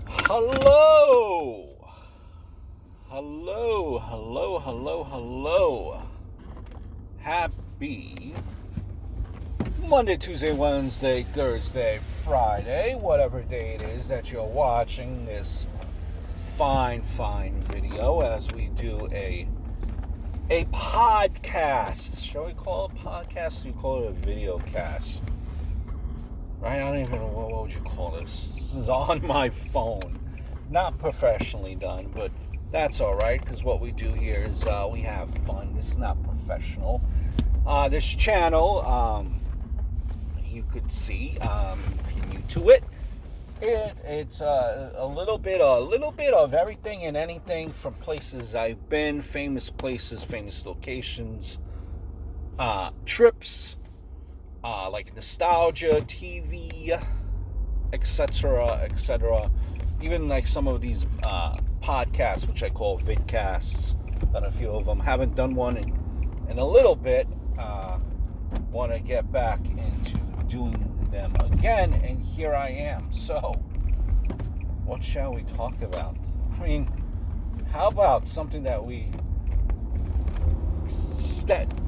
Hello! Hello. Happy Monday, Tuesday, Wednesday, Thursday, Friday, whatever day it is that you're watching this fine video as we do a podcast. Shall we call it a podcast or you call it a video cast? Right? I don't even know what would you call this. This is on my phone. Not professionally done, but that's all right because what we do here is we have fun. This is not professional. This channel, you could see if you're new to it. It's a little bit of everything and anything from places I've been, famous places, famous locations, trips. Like nostalgia, TV, etc. Even like some of these podcasts, which I call vidcasts. Done a few of them. Haven't done one in a little bit. Want to get back into doing them again, and here I am. So, what shall we talk about? I mean, how about something that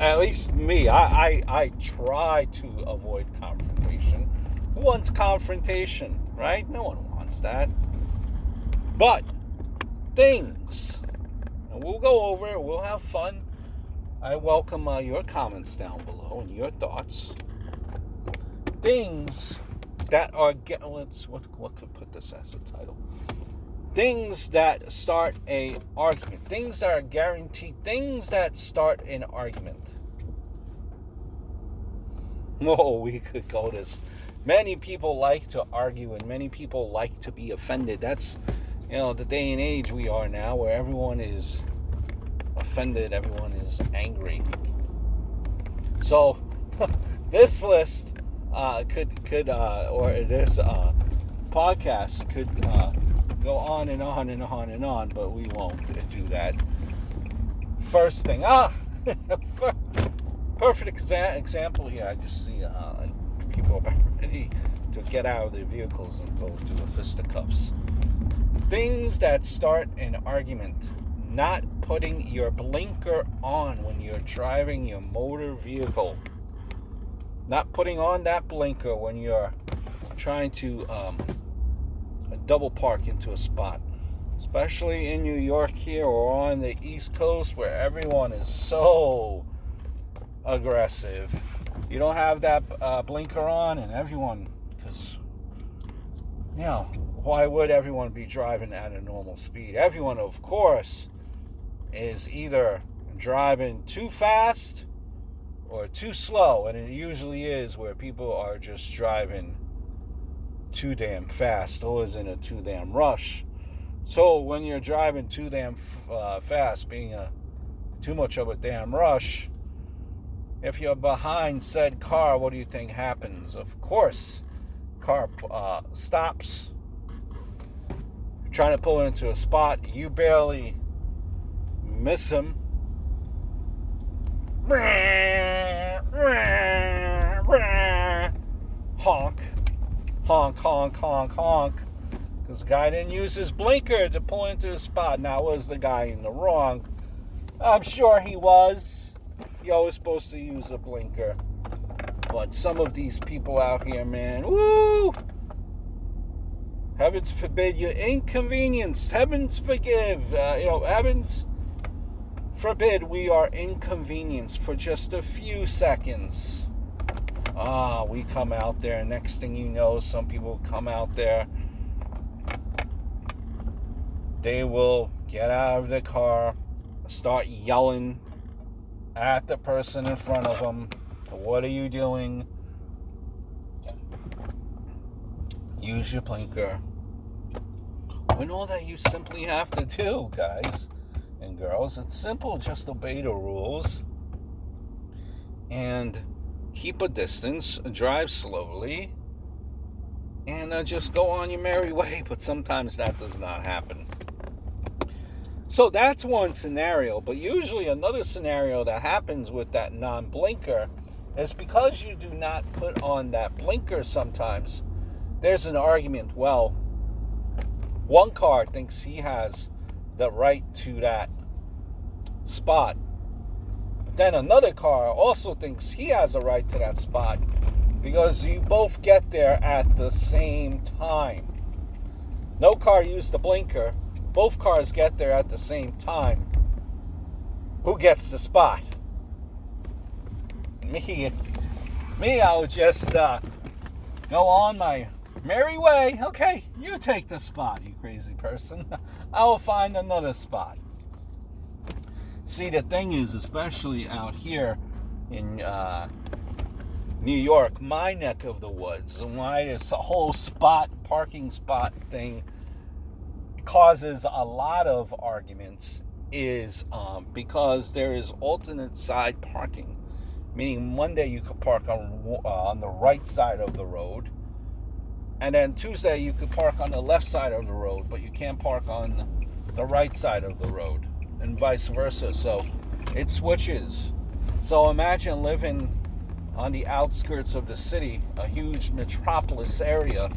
at least me, I try to avoid confrontation. Who wants confrontation, right? No one wants that. But things, and we'll go over it, we'll have fun. I welcome your comments down below and your thoughts. Things that are what could put this as a title? Things that start a argument. Things that are guaranteed. Things that start an argument. Oh, we could go this. Many people like to argue and many people like to be offended. That's, the day and age we are now where everyone is offended, everyone is angry. So, this list could or this podcast could go on and on, but we won't do that. First thing, perfect example here. I just see people are ready to get out of their vehicles and go to the fisticuffs. Things that start an argument: not putting your blinker on when you're driving your motor vehicle. Not putting on that blinker when you're trying to double park into a spot, especially in New York here or on the East Coast where everyone is so aggressive. You don't have that blinker on, and everyone, because why would everyone be driving at a normal speed? Everyone, of course, is either driving too fast or too slow, and it usually is where people are just driving too damn fast or is in a too damn rush. So when you're driving too damn fast, being too much of a damn rush, if you're behind said car, what do you think happens? Of course, car stops. You're trying to pull into a spot, you barely miss him. Honk. Because the guy didn't use his blinker to pull into the spot. Now, was the guy in the wrong? I'm sure he was. You're always supposed to use a blinker. But some of these people out here, man, woo! Heavens forbid you're inconvenienced. Heavens forgive. Heavens forbid we are inconvenienced for just a few seconds. We come out there, and next thing you know, some people come out there. They will get out of the car, start yelling at the person in front of them. What are you doing? Use your blinker. When all that you simply have to do, guys and girls, it's simple. Just obey the rules and keep a distance, drive slowly, and just go on your merry way. But sometimes that does not happen. So that's one scenario. But usually another scenario that happens with that non-blinker is because you do not put on that blinker sometimes, there's an argument. Well, One car thinks he has the right to that spot. But then another car also thinks he has a right to that spot because you both get there at the same time. No car used the blinker. Both cars get there at the same time. Who gets the spot? Me, I would just go on my merry way. Okay, you take the spot, you crazy person. I will find another spot. See, the thing is, especially out here in New York, my neck of the woods, and why this whole parking spot thing causes a lot of arguments is because there is alternate side parking. Meaning Monday you could park on the right side of the road, and then Tuesday you could park on the left side of the road, but you can't park on the right side of the road, and vice versa. So it switches. So imagine living on the outskirts of the city, a huge metropolis area.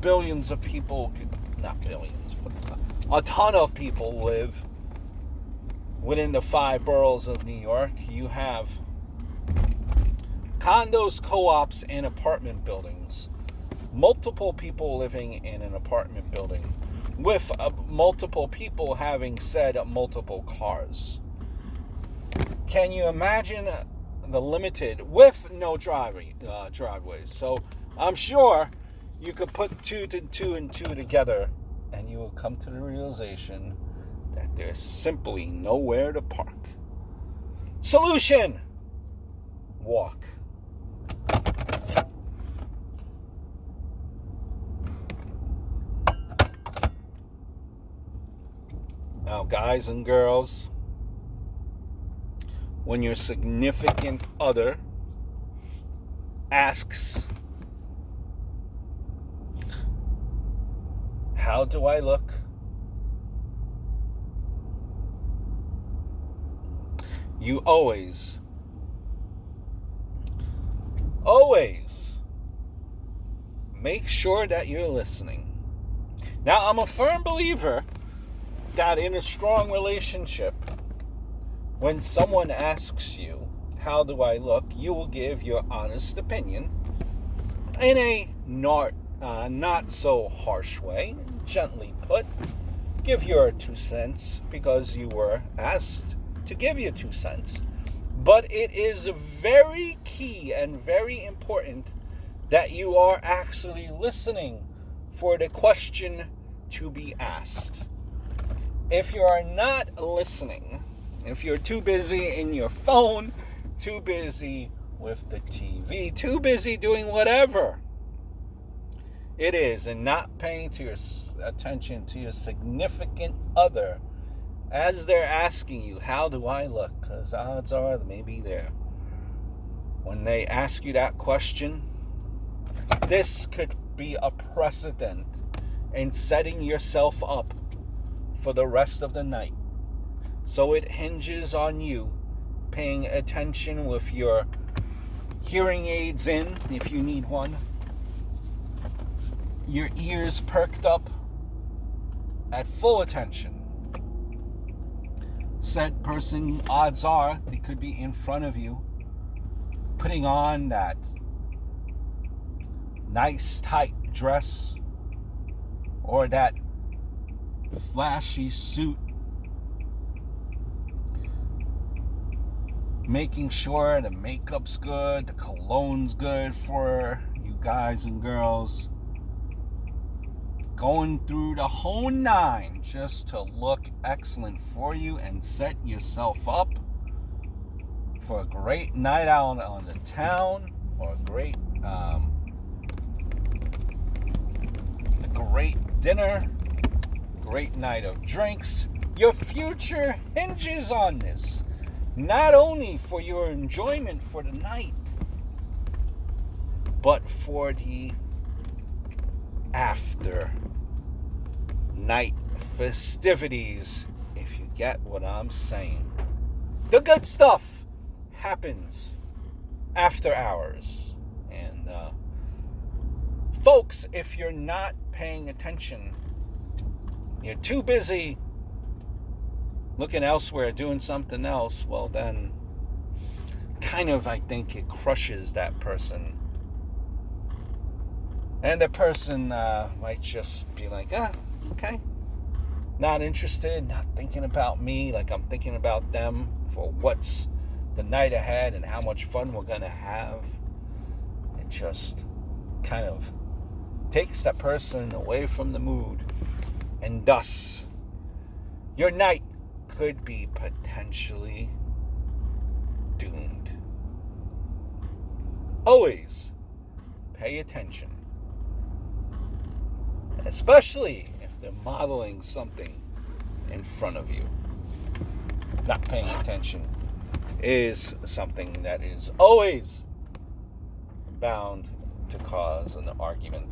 Billions of people, not billions, but a ton of people live within the 5 boroughs of New York. You have condos, co-ops, and apartment buildings. Multiple people living in an apartment building with multiple people having said multiple cars. Can you imagine the limited with no driveways? So I'm sure you could put two and two together and you will come to the realization that there's simply nowhere to park. Solution: walk. Now, guys and girls, when your significant other asks, how do I look? You always make sure that you're listening. Now, I'm a firm believer that in a strong relationship, when someone asks you, how do I look, you will give your honest opinion in a not so harsh way, gently put. Give your 2 cents because you were asked to give your 2 cents. But it is very key and very important that you are actually listening for the question to be asked. If you are not listening, if you're too busy in your phone, too busy with the TV, too busy doing whatever it is, and not paying attention to your significant other as they're asking you, how do I look? Because odds are they may be there. When they ask you that question, this could be a precedent in setting yourself up for the rest of the night. So it hinges on you paying attention with your hearing aids in, if you need one, your ears perked up at full attention. Said person, odds are, they could be in front of you, putting on that nice tight dress or that flashy suit, making sure the makeup's good, the cologne's good for you guys and girls, going through the whole 9 just to look excellent for you and set yourself up for a great night out on the town, or a great dinner, great night of drinks. Your future hinges on this. Not only for your enjoyment for the night, but for the after night festivities, if you get what I'm saying. The good stuff happens after hours. And folks, if you're not paying attention you're too busy looking elsewhere, doing something else, well then, kind of, I think it crushes that person. And the person might just be like, okay. Not interested, not thinking about me like I'm thinking about them for what's the night ahead and how much fun we're going to have. It just kind of takes that person away from the mood. And thus, your night could be potentially doomed. Always pay attention. Especially if they're modeling something in front of you. Not paying attention is something that is always bound to cause an argument.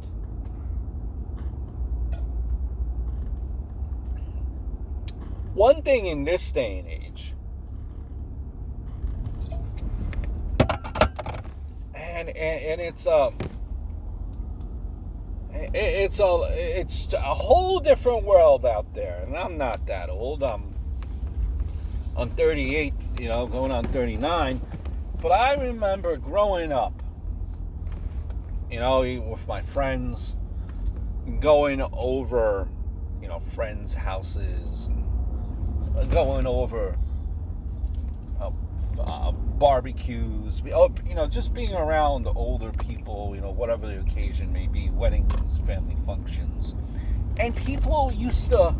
One thing in this day and age, and it's a whole different world out there, and I'm not that old. I'm 38, going on 39. But I remember growing up, with my friends, going over, friends' houses, and going over barbecues, just being around older people, whatever the occasion may be, weddings, family functions. And people used to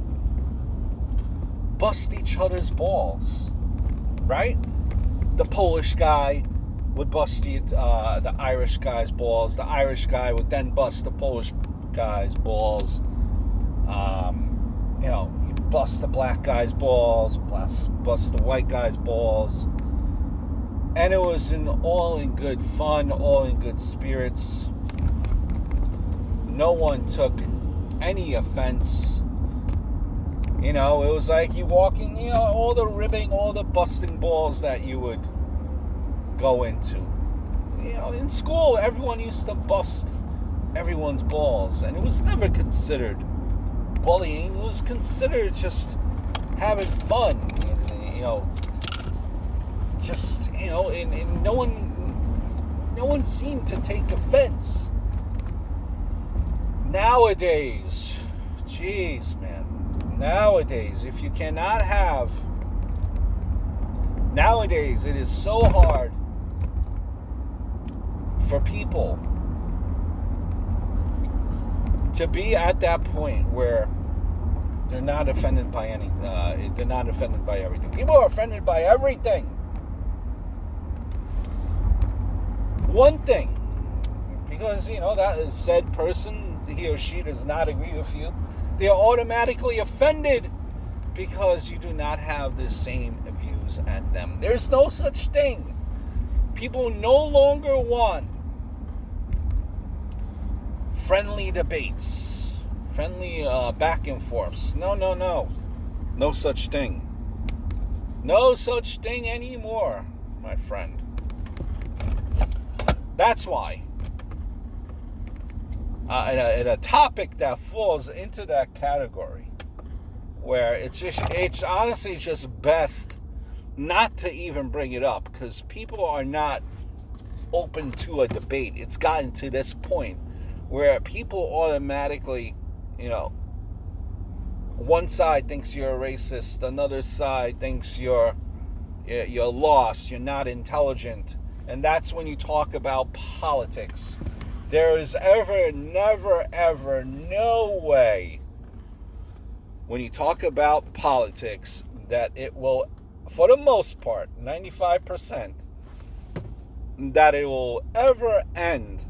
bust each other's balls, right? The Polish guy would bust the Irish guy's balls. The Irish guy would then bust the Polish guy's balls. You bust the black guy's balls, bust the white guy's balls. And it was all in good fun, all in good spirits. No one took any offense. It was like you walking, all the ribbing, all the busting balls that you would go into. In school, everyone used to bust everyone's balls, and it was never considered bullying. It was considered just having fun, and no one seemed to take offense. Nowadays, jeez, man. Nowadays, if you cannot have... Nowadays, it is so hard for people to be at that point where they're not offended by anything. They're not offended by everything. People are offended by everything. One thing, because, that said person, he or she does not agree with you, they are automatically offended because you do not have the same views as them. There's no such thing. People no longer want friendly debates, friendly back and forths. No. No such thing. No such thing anymore, my friend. That's why. And a topic that falls into that category, where it's honestly just best not to even bring it up, because people are not open to a debate. It's gotten to this point where people automatically, one side thinks you're a racist, another side thinks you're lost, you're not intelligent. And that's when you talk about politics. There is never, ever, no way when you talk about politics that it will, for the most part, 95%, that it will ever end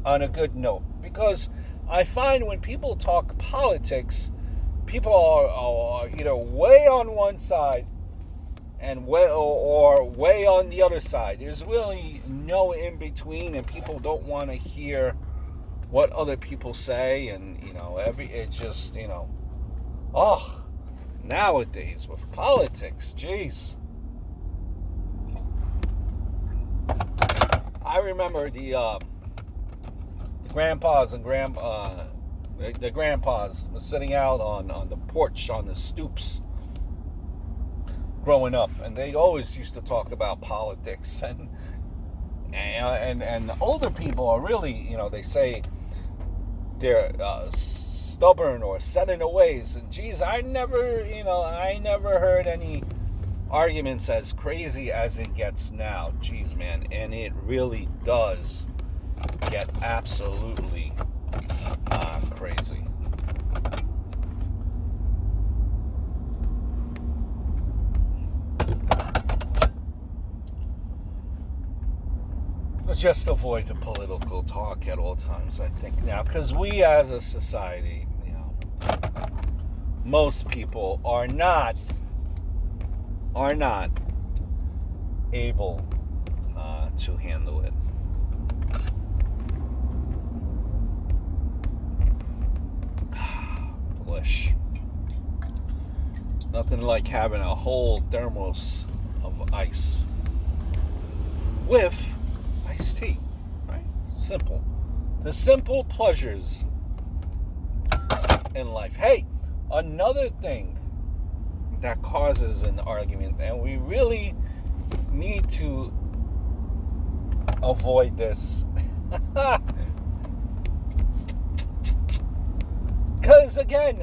on a good note. Because I find when people talk politics, people are either way on one side and way on the other side. There's really no in between, and people don't want to hear what other people say, and nowadays with politics, jeez. I remember the grandpas and the grandpas sitting out on the porch, on the stoops, growing up, and they always used to talk about politics, and the older people are really, they say they're stubborn or set in their ways, and geez, I never heard any arguments as crazy as it gets now. Geez, man, and it really does get absolutely crazy. Let's just avoid the political talk at all times, I think, now, because we as a society, most people are not able to handle it. Delish. Nothing like having a whole thermos of ice with iced tea, right? Simple. The simple pleasures in life. Hey, another thing that causes an argument, and we really need to avoid this, because again,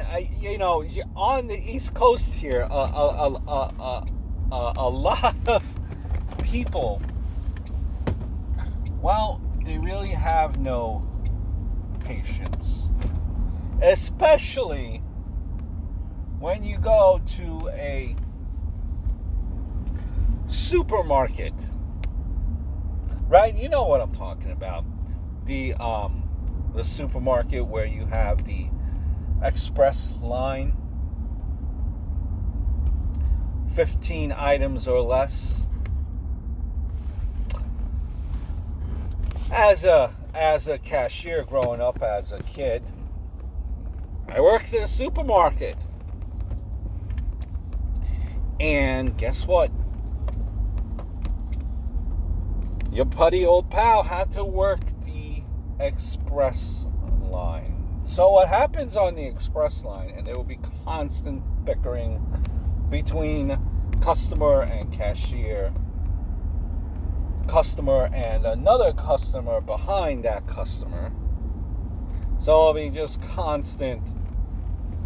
on the East Coast here, a lot of people, well, they really have no patience, especially when you go to a supermarket, right? You know what I'm talking about. The supermarket where you have the express line, 15 items or less. As a cashier growing up as a kid, I worked in a supermarket. And guess what? Your putty old pal had to work the express line. So what happens on the express line, and there will be constant bickering between customer and cashier, customer and another customer behind that customer. So it'll be just constant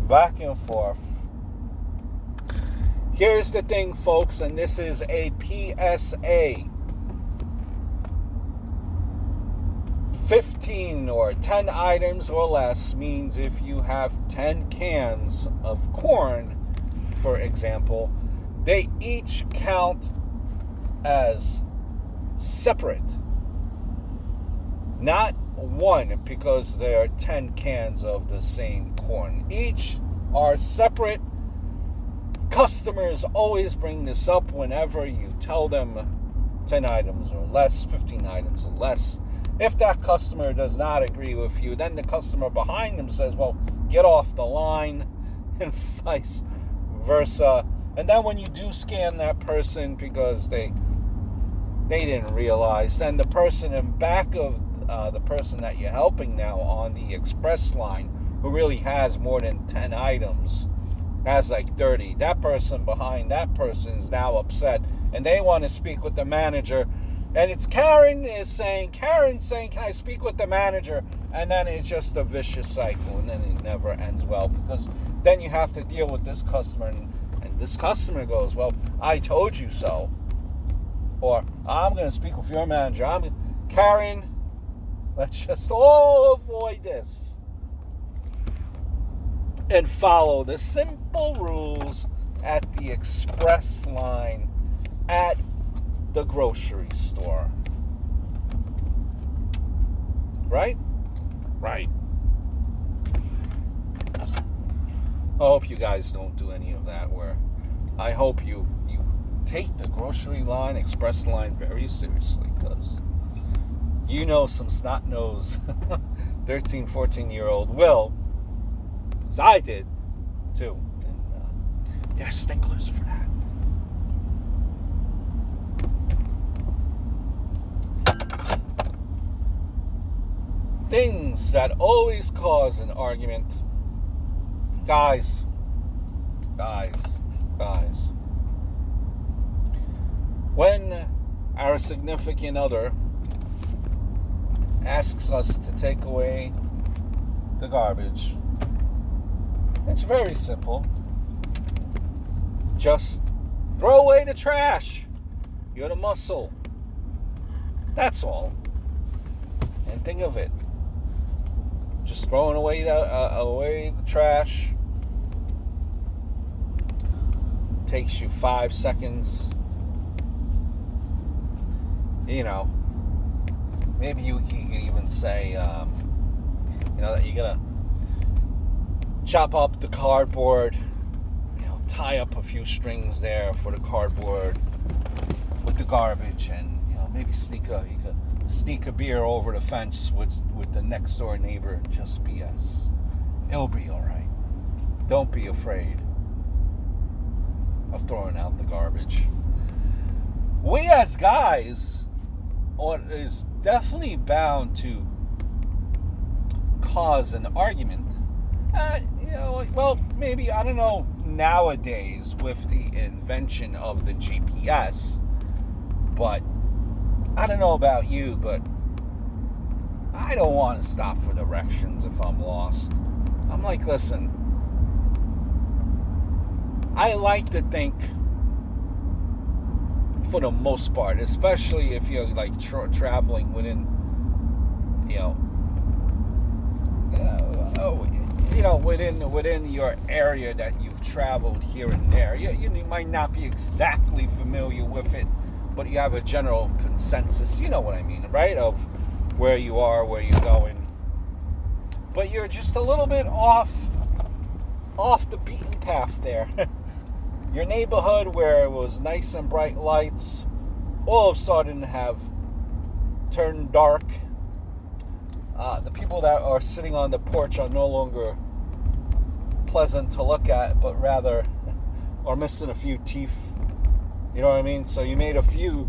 back and forth. Here's the thing, folks, and this is a PSA. 15 or 10 items or less means if you have 10 cans of corn, for example, they each count as separate. Not one, because there are 10 cans of the same corn. Each are separate. Customers always bring this up whenever you tell them 10 items or less, 15 items or less. If that customer does not agree with you, then the customer behind them says, well, get off the line, and vice versa. And then when you do scan that person because they didn't realize, then the person in back of the person that you're helping now on the express line, who really has more than 10 items, has like 30. That person behind that person is now upset, and they want to speak with the manager. And it's Karen saying, can I speak with the manager? And then it's just a vicious cycle, and then it never ends well, because then you have to deal with this customer, and this customer goes, well, I told you so. Or, I'm going to speak with your manager. Karen, let's just all avoid this and follow the simple rules at the express line at the grocery store. Right? Right. I hope you guys don't do any of that, where I hope you take the grocery line, express line very seriously, because you know some snot-nosed 13, 14-year-old will, as I did too. And they're sticklers for that. things that always cause an argument. Guys. When our significant other asks us to take away the garbage, it's very simple. Just throw away the trash. You're the muscle. That's all. And think of it. Just throwing away the trash takes you 5 seconds. You know, maybe you can even say, that you're gonna chop up the cardboard, tie up a few strings there for the cardboard with the garbage, and maybe sneak a beer over the fence with the next door neighbor. Just BS. It'll be all right. Don't be afraid of throwing out the garbage. We as guys is definitely bound to cause an argument. Well, maybe, I don't know, nowadays with the invention of the GPS, but I don't know about you, but I don't want to stop for directions if I'm lost. I'm like, listen, I like to think, for the most part, especially if you're like traveling within, within your area that you've traveled here and there. You might not be exactly familiar with it, but you have a general consensus, you know what I mean, right? Of where you are, where you're going. But you're just a little bit off the beaten path there. Your neighborhood, where it was nice and bright lights, all of a sudden have turned dark. The people that are sitting on the porch are no longer pleasant to look at, but rather are missing a few teeth. You know what I mean? So you made a few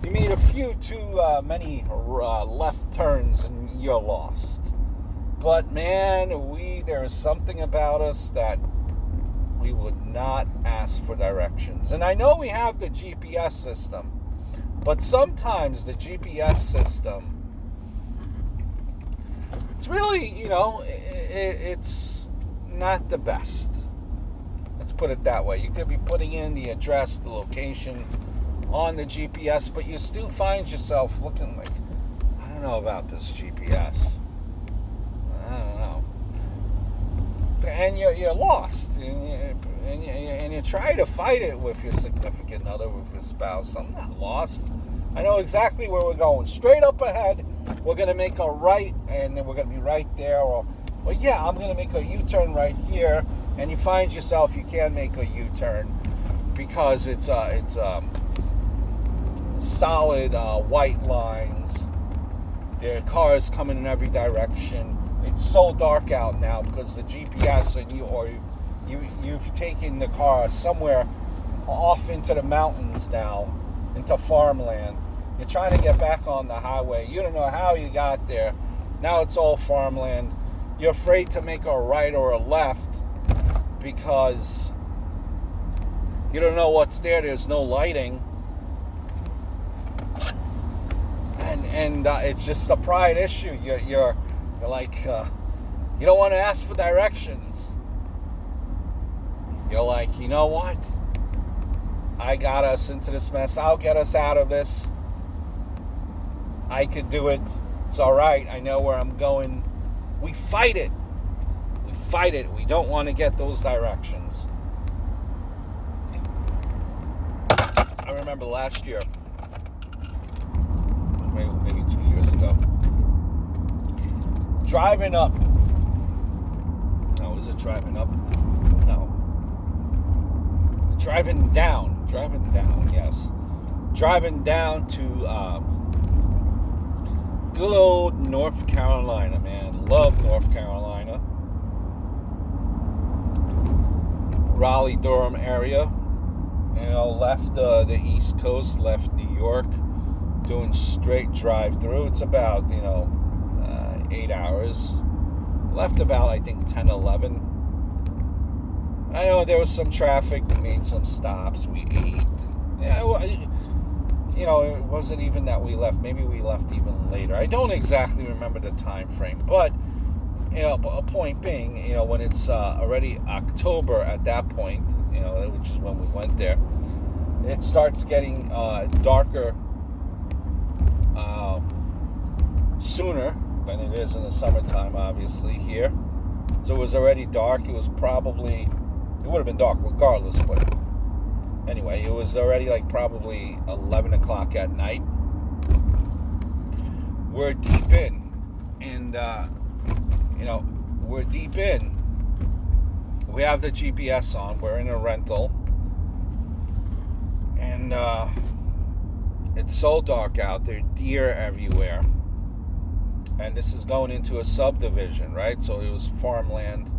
too many left turns, and you're lost. But man, there is something about us that we would not ask for directions. And I know we have the GPS system, but sometimes the GPS system, it's really, it's not the best. Let's put it that way. You could be putting in the address, the location on the GPS, but you still find yourself looking like, I don't know about this GPS. I don't know. And you're lost. And you try to fight it with your significant other, with your spouse. I'm not lost. I know exactly where we're going. Straight up ahead, we're going to make a right, and then we're going to be right there. Or yeah, I'm going to make a U-turn right here. And you find yourself, you can't make a U-turn because it's solid white lines. There are cars coming in every direction. It's so dark out now because the GPS and you've taken the car somewhere off into the mountains now, into farmland. You're trying to get back on the highway. You don't know how you got there. Now it's all farmland. You're afraid to make a right or a left because you don't know what's there. There's no lighting. And it's just a pride issue. You're like, you don't want to ask for directions. You're like, you know what? I got us into this mess. I'll get us out of this. I could do it. It's all right. I know where I'm going. We fight it. We don't want to get those directions. I remember last year, maybe 2 years ago, driving up. No, was it driving up? No. Driving down, yes. Driving down to good old North Carolina, man. Love North Carolina. Raleigh-Durham area. Left the East Coast, left New York, doing straight drive-through. It's about, 8 hours. Left about, I think, 10, 11. I know there was some traffic. We made some stops. We ate. Yeah, it wasn't even that we left. Maybe we left even later. I don't exactly remember the time frame, but a point being, when it's already October at that point, which is when we went there, it starts getting darker sooner than it is in the summertime, obviously, here. So it was already dark. It would have been dark regardless, but anyway, it was already like probably 11 o'clock at night. We're deep in, and we're deep in. We have the GPS on. We're in a rental, and it's so dark out there. Deer everywhere, and this is going into a subdivision, right? So it was farmland,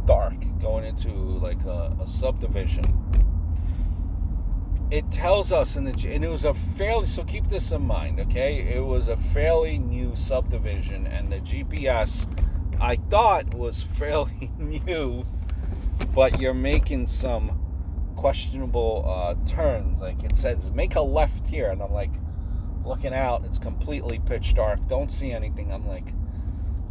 dark, going into like a subdivision. It tells us and it was so keep this in mind, okay? It was a fairly new subdivision, and the GPS, I thought, was fairly new, but you're making some questionable turns. Like, it says, make a left here, and I'm like, looking out, it's completely pitch dark, don't see anything. I'm like,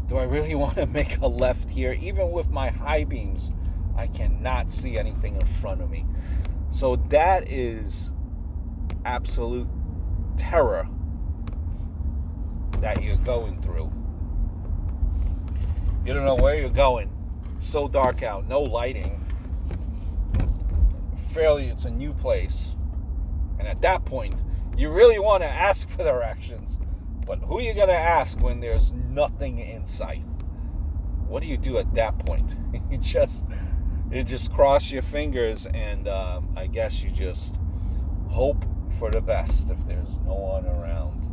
do I really want to make a left here? Even with my high beams, I cannot see anything in front of me. So that is absolute terror that you're going through. You don't know where you're going. It's so dark out, no lighting. It's a new place. And at that point, you really want to ask for directions. But who are you going to ask when there's nothing in sight? What do you do at that point? You just cross your fingers, and I guess you just hope for the best if there's no one around.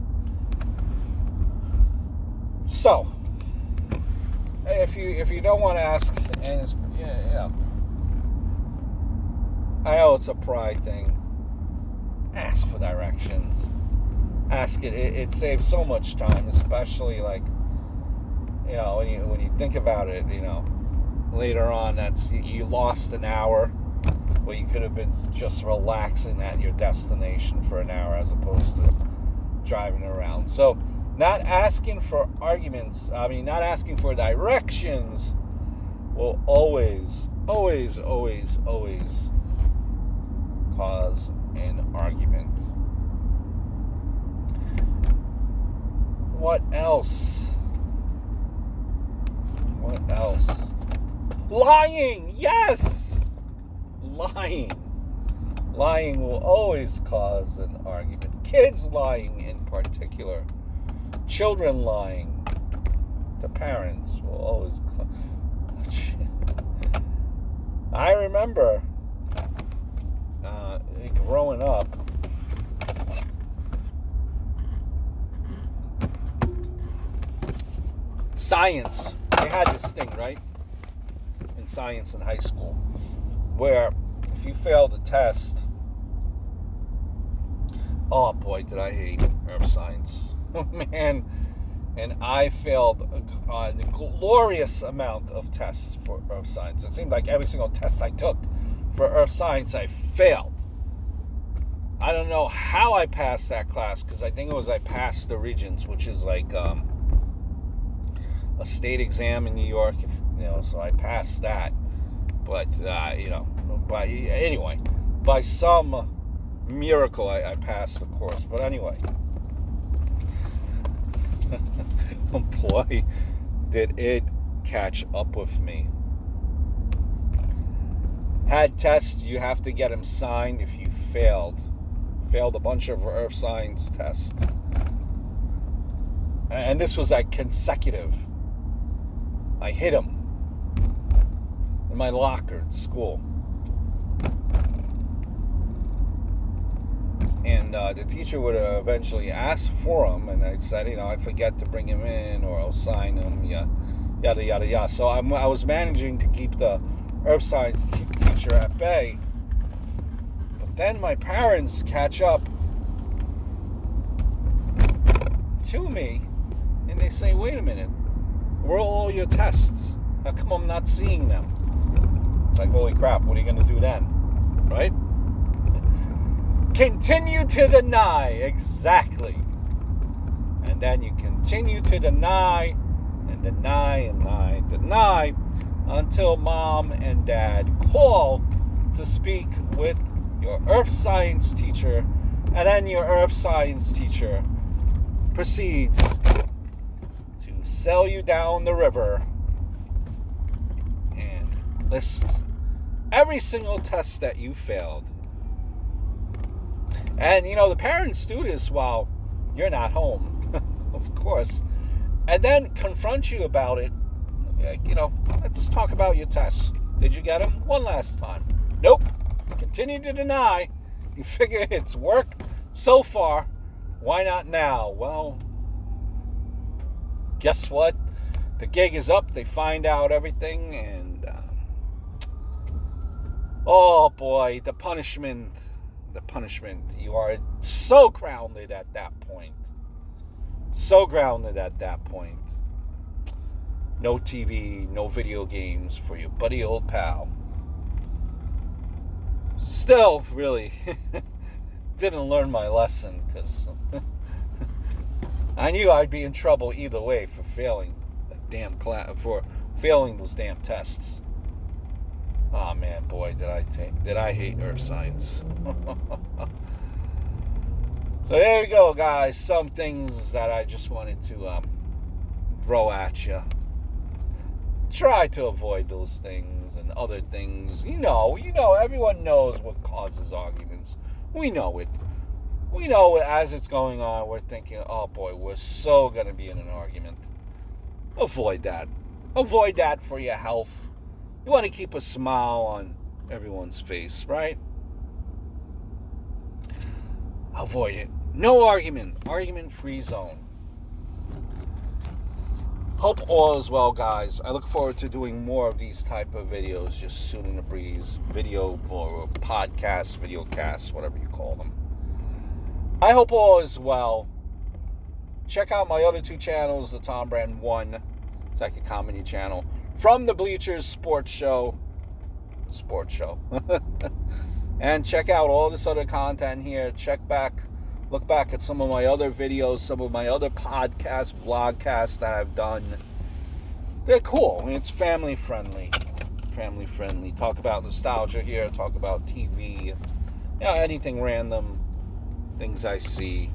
So, if you don't want to ask, and it's, I know it's a pride thing. Ask for directions. Ask it. It saves so much time, especially like, when you think about it, later on, you lost an hour where you could have been just relaxing at your destination for an hour as opposed to driving around. So not asking for not asking for directions will always cause an argument. What else? Lying! Yes! Lying will always cause an argument. Kids lying in particular. Children lying to parents will always I remember growing up, science, they had this thing, right? In science in high school, where if you failed a test, oh boy, did I hate earth science. Man, and I failed a glorious amount of tests for earth science. It seemed like every single test I took for earth science, I failed. I don't know how I passed that class, because I think it was I passed the Regents, which is like a state exam in New York, so I passed that. But, anyway, by some miracle, I passed the course. But anyway, oh boy, did it catch up with me. Had tests, you have to get them signed if you failed a bunch of earth science tests. And this was like consecutive. I hid them in my locker at school. And the teacher would eventually ask for them, and I said, I'd forget to bring them in, or I'll sign them, yada, yada, yada. So I was managing to keep the earth science teacher at bay. But then my parents catch up to me And they say, wait a minute, where are all your tests? How come I'm not seeing them? It's like, holy crap, what are you going to do then? Right? Continue to deny. Exactly. And then you continue to deny and deny and deny until mom and dad call to speak with your earth science teacher, and then your earth science teacher proceeds to sail you down the river and list every single test that you failed. And, the parents do this while you're not home, of course. And then confront you about it. Like, let's talk about your tests. Did you get them? One last time. Nope. Continue to deny. You figure it's worked so far. Why not now? Well, guess what? The gig is up. They find out everything. And, oh boy, the punishment. You are so grounded at that point. No TV, no video games for your buddy old pal. Still, really, didn't learn my lesson because I knew I'd be in trouble either way for failing for failing those damn tests. Oh man, boy, did I hate earth science. So there you go, guys. Some things that I just wanted to throw at you. Try to avoid those things and other things. Everyone knows what causes arguments. We know it. As it's going on. We're thinking, oh boy, we're so going to be in an argument. Avoid that. Avoid that for your health. You want to keep a smile on everyone's face, right? Avoid it. No argument. Argument-free zone. Hope all is well, guys. I look forward to doing more of these type of videos just soon in the breeze. Video or podcast, videocast, whatever you call them. I hope all is well. Check out my other two channels, the Tom Brand 1, it's like a comedy channel. From the Bleachers Sports Show. And check out all this other content here. Look back at some of my other videos, some of my other podcasts, vlogcasts that I've done. They're cool. It's family friendly. Talk about nostalgia here. Talk about TV. Anything random. Things I see.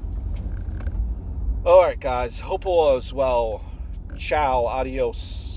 Alright, guys. Hope all is well. Ciao. Adios.